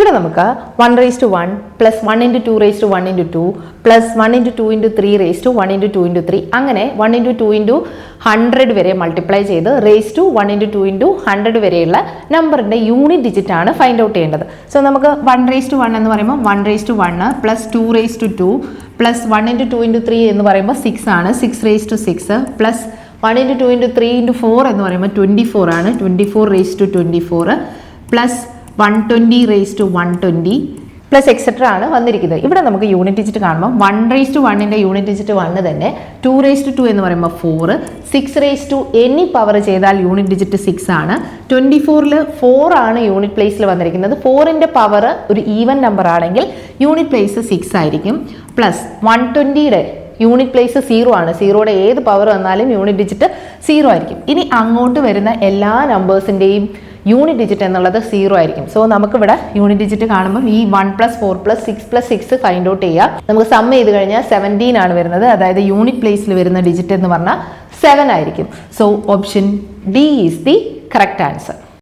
ഇവിടെ നമുക്ക് 1:1 plus 1:2 1:2 plus 1:2 അങ്ങനെ 1:2 വരെ മൾട്ടിപ്ലൈ ചെയ്ത് (1:2 വരെയുള്ള നമ്പറിന്റെ യൂണിറ്റ് ഡിജിറ്റ് ആണ് ഫൈൻഡ് ഔട്ട് ചെയ്യേണ്ടത്. സോ നമുക്ക് 1:1 എന്ന് പറയുമ്പോൾ 1:1 പ്ലസ് 2:2 പ്ലസ് 1:2 എന്ന് പറയുമ്പോൾ 6 ആണ്, 6:6 പ്ലസ് 1:2 എന്ന് പറയുമ്പോൾ 24 ആണ്, 24 പ്ലസ് 120 പ്ലസ് എക്സെട്ര ആണ് വന്നിരിക്കുന്നത്. ഇവിടെ നമുക്ക് യൂണിറ്റ് ഡിജിറ്റ് കാണുമ്പോൾ 1:1 യൂണിറ്റ് ഡിജിറ്റ് 1 തന്നെ, 2:2 എന്ന് പറയുമ്പോൾ 4, 6 എനി പവർ ചെയ്താൽ യൂണിറ്റ് ഡിജിറ്റ് 6 ആണ്, 24 4 ആണ് യൂണിറ്റ് പ്ലേസിൽ വന്നിരിക്കുന്നത്. 4ന്റെ പവർ ഒരു ഈവൻ നമ്പർ ആണെങ്കിൽ യൂണിറ്റ് പ്ലേസ് 6 ആയിരിക്കും. പ്ലസ് 120യുടെ യൂണിറ്റ് പ്ലേസ് 0 ആണ്, 0യുടെ ഏത് പവർ വന്നാലും യൂണിറ്റ് ഡിജിറ്റ് 0 ആയിരിക്കും. ഇനി അങ്ങോട്ട് വരുന്ന എല്ലാ നമ്പേഴ്സിൻ്റെയും യൂണിറ്റ് ഡിജിറ്റ് എന്നുള്ളത് 0 ആയിരിക്കും. സോ നമുക്കിവിടെ യൂണിറ്റ് ഡിജിറ്റ് കാണുമ്പോൾ ഈ 1 + 4 + 6 + 6 ഫൈൻഡ് ഔട്ട് ചെയ്യുക. നമുക്ക് സം ചെയ്ത് കഴിഞ്ഞാൽ 17 ആണ് വരുന്നത്. അതായത് യൂണിറ്റ് പ്ലേസിൽ വരുന്ന ഡിജിറ്റ് എന്ന് പറഞ്ഞാൽ 7 ആയിരിക്കും. So option D is the correct answer.